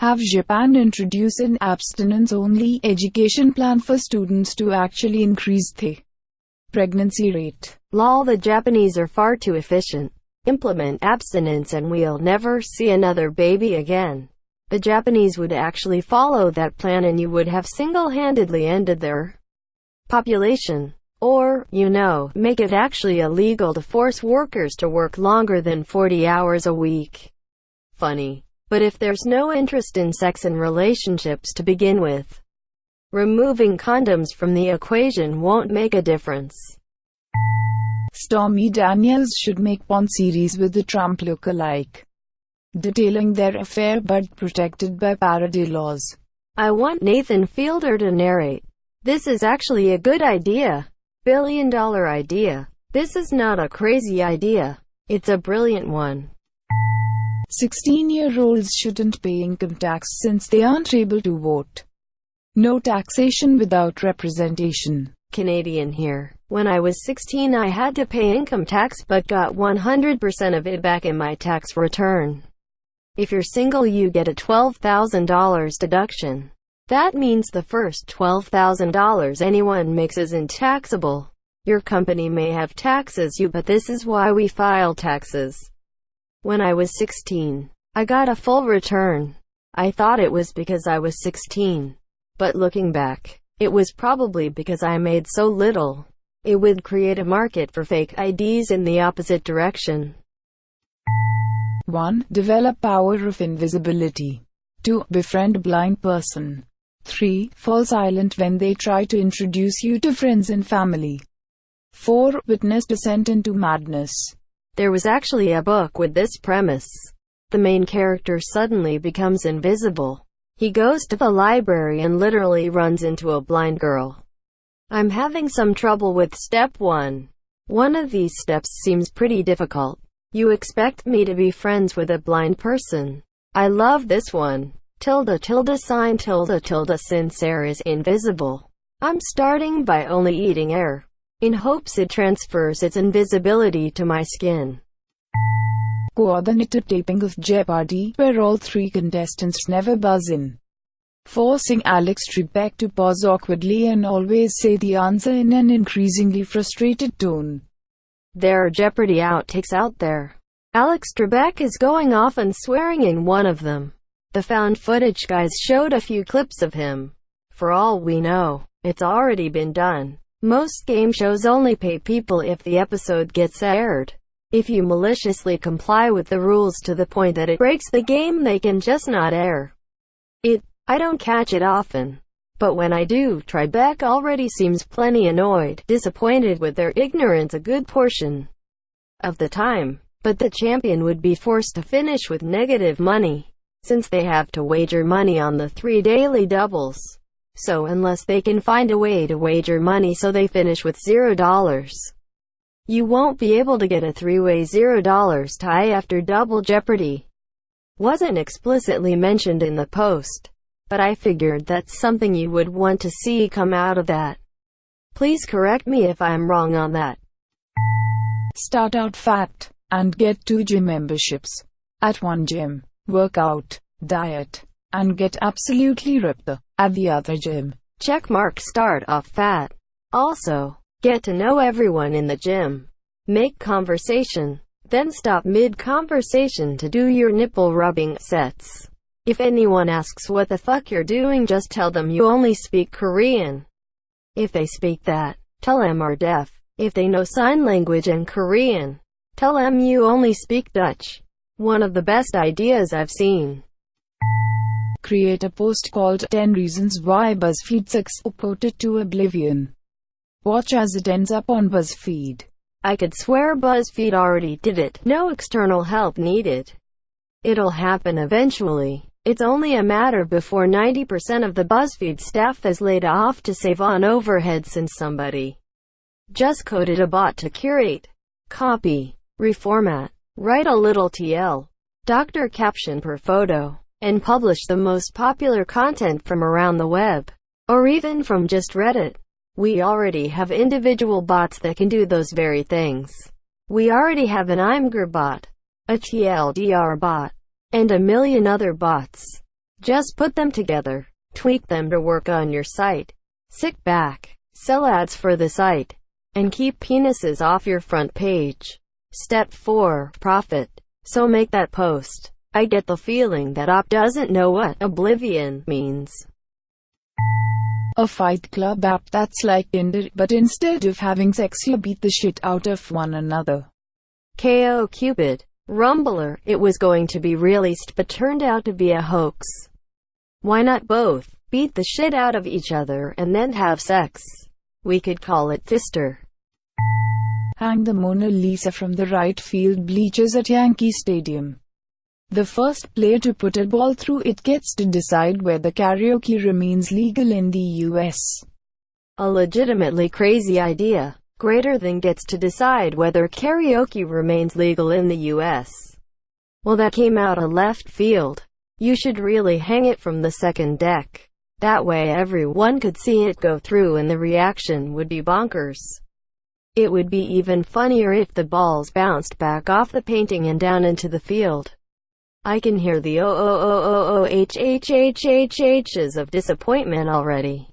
Have Japan introduce an abstinence-only education plan for students to actually increase the pregnancy rate. Lol, the Japanese are far too efficient. Implement abstinence and we'll never see another baby again. The Japanese would actually follow that plan and you would have single-handedly ended their population. Or, make it actually illegal to force workers to work longer than 40 hours a week. Funny. But if there's no interest in sex and relationships to begin with, removing condoms from the equation won't make a difference. Stormy Daniels should make porn series with the Trump look-alike, detailing their affair but protected by parody laws. I want Nathan Fielder to narrate. This is actually a good idea. Billion-dollar idea. This is not a crazy idea. It's a brilliant one. 16-year-olds shouldn't pay income tax since they aren't able to vote. No taxation without representation. Canadian here. When I was 16 I had to pay income tax but got 100% of it back in my tax return. If you're single you get a $12,000 deduction. That means the first $12,000 anyone makes isn't taxable. Your company may have taxes you, but this is why we file taxes. When I was 16, I got a full return. I thought it was because I was 16. But looking back, it was probably because I made so little. It would create a market for fake IDs in the opposite direction. 1. Develop power of invisibility. 2. Befriend a blind person. 3. Fall silent when they try to introduce you to friends and family. 4. Witness descent into madness. There was actually a book with this premise. The main character suddenly becomes invisible. He goes to the library and literally runs into a blind girl. I'm having some trouble with step 1. One of these steps seems pretty difficult. You expect me to be friends with a blind person. I love this one. Sign since air is invisible. I'm starting by only eating air, in hopes it transfers its invisibility to my skin. Coordinated taping of Jeopardy, where all 3 contestants never buzz in, forcing Alex Trebek to pause awkwardly and always say the answer in an increasingly frustrated tone. There are Jeopardy outtakes out there. Alex Trebek is going off and swearing in one of them. The found footage guys showed a few clips of him. For all we know, it's already been done. Most game shows only pay people if the episode gets aired. If you maliciously comply with the rules to the point that it breaks the game, they can just not air it. I don't catch it often, but when I do, Trebek already seems plenty annoyed, disappointed with their ignorance a good portion of the time. But the champion would be forced to finish with negative money, since they have to wager money on the 3 daily doubles. So unless they can find a way to wager money so they finish with $0, you won't be able to get a 3-way $0 tie after Double Jeopardy. Wasn't explicitly mentioned in the post, but I figured that's something you would want to see come out of that. Please correct me if I'm wrong on that. Start out fat, and get 2 gym memberships. At one gym, work out, diet, and get absolutely ripped at the other gym. Checkmark. Start off fat. Also, get to know everyone in the gym. Make conversation. Then stop mid-conversation to do your nipple-rubbing sets. If anyone asks what the fuck you're doing, just tell them you only speak Korean. If they speak that, tell them are deaf. If they know sign language and Korean, tell them you only speak Dutch. One of the best ideas I've seen. Create a post called 10 Reasons Why BuzzFeed Sucks, or put it to oblivion. Watch as it ends up on BuzzFeed. I could swear BuzzFeed already did it. No external help needed. It'll happen eventually. It's only a matter before 90% of the BuzzFeed staff is laid off to save on overhead, since somebody just coded a bot to curate, copy, reformat, write a little TL, doctor caption per photo, and publish the most popular content from around the web, or even from just Reddit. We already have individual bots that can do those very things. We already have an Imgur bot, a TLDR bot, and a million other bots. Just put them together, tweak them to work on your site. Sit back, sell ads for the site, and keep penises off your front page. Step 4. Profit. So make that post. I get the feeling that Op doesn't know what oblivion means. A Fight Club app that's like Tinder, but instead of having sex you beat the shit out of one another. KO Cupid. Rumbler. It was going to be released but turned out to be a hoax. Why not both? Beat the shit out of each other and then have sex. We could call it Fister. Hang the Mona Lisa from the right field bleachers at Yankee Stadium. The first player to put a ball through it gets to decide whether karaoke remains legal in the US. A legitimately crazy idea. Greater than gets to decide whether karaoke remains legal in the US. Well, that came out of left field. You should really hang it from the second deck. That way everyone could see it go through and the reaction would be bonkers. It would be even funnier if the balls bounced back off the painting and down into the field. I can hear the h's of disappointment already.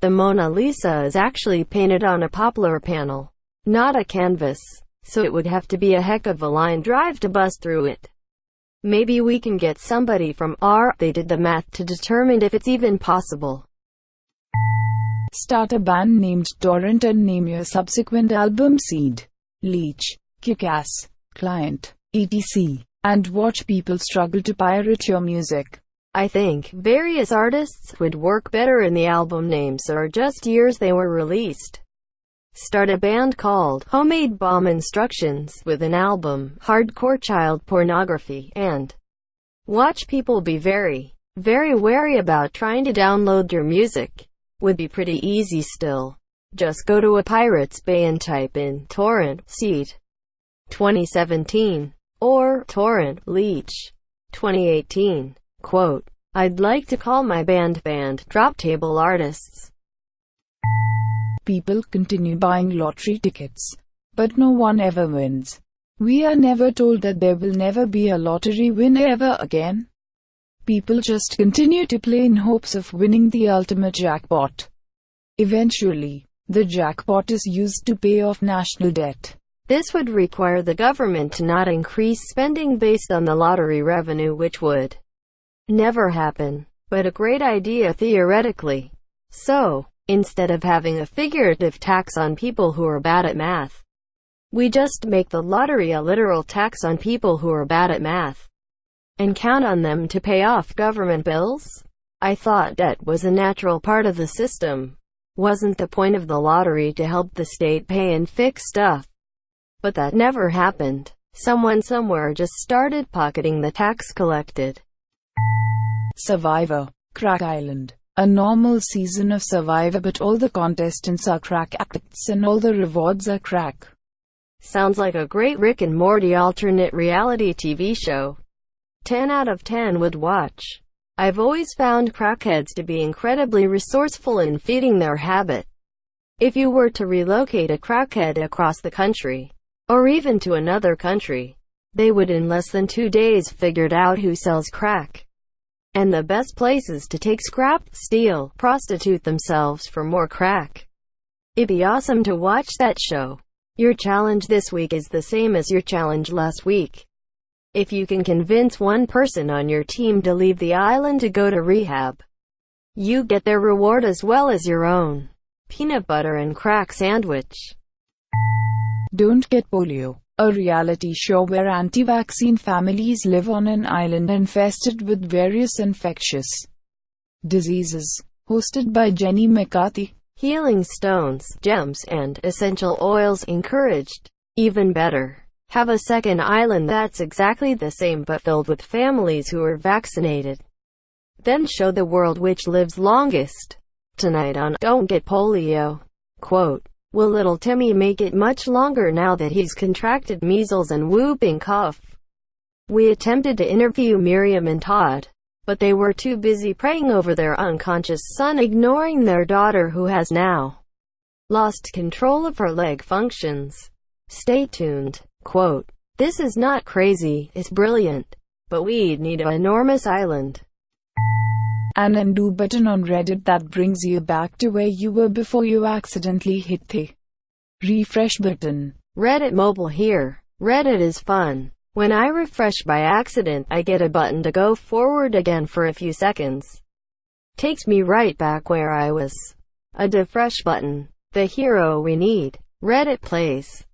The Mona Lisa is actually painted on a poplar panel, not a canvas, so it would have to be a heck of a line drive to bust through it. Maybe we can get somebody from they did the math to determine if it's even possible. Start a band named Torrent and name your subsequent album Seed, Leech, Kickass, Client, etc. And watch people struggle to pirate your music. I think various artists would work better in the album names or just years they were released. Start a band called Homemade Bomb Instructions with an album, Hardcore Child Pornography, and watch people be very, very wary about trying to download your music. Would be pretty easy still. Just go to a Pirates Bay and type in Torrent, Seed, 2017. Or Torrent, Leech, 2018. Quote, I'd like to call my band Drop Table Artists. People continue buying lottery tickets, but no one ever wins. We are never told that there will never be a lottery winner ever again. People just continue to play in hopes of winning the ultimate jackpot. Eventually, the jackpot is used to pay off national debt. This would require the government to not increase spending based on the lottery revenue, which would never happen, but a great idea theoretically. So, instead of having a figurative tax on people who are bad at math, we just make the lottery a literal tax on people who are bad at math, and count on them to pay off government bills? I thought debt was a natural part of the system. Wasn't the point of the lottery to help the state pay and fix stuff? But that never happened. Someone somewhere just started pocketing the tax collected. Survivor, Crack Island. A normal season of Survivor, but all the contestants are crack addicts and all the rewards are crack. Sounds like a great Rick and Morty alternate reality TV show. 10 out of 10 would watch. I've always found crackheads to be incredibly resourceful in feeding their habit. If you were to relocate a crackhead across the country, or even to another country, they would in less than 2 days figured out who sells crack, and the best places to take scrap, steal, prostitute themselves for more crack. It'd be awesome to watch that show. Your challenge this week is the same as your challenge last week. If you can convince one person on your team to leave the island to go to rehab, you get their reward as well as your own peanut butter and crack sandwich. Don't Get Polio, a reality show where anti-vaccine families live on an island infested with various infectious diseases, hosted by Jenny McCarthy. Healing stones, gems, and essential oils encouraged. Even better, have a second island that's exactly the same but filled with families who are vaccinated. Then show the world which lives longest. Tonight on Don't Get Polio. Quote, will little Timmy make it much longer now that he's contracted measles and whooping cough? We attempted to interview Miriam and Todd, but they were too busy praying over their unconscious son, ignoring their daughter who has now lost control of her leg functions. Stay tuned. Quote, this is not crazy, it's brilliant, but we'd need an enormous island. an undo button on Reddit that brings you back to where you were before you accidentally hit the refresh button. Reddit mobile here. Reddit is fun. When I refresh by accident, I get a button to go forward again for a few seconds. Takes me right back where I was. A refresh button. The hero we need. Reddit plays.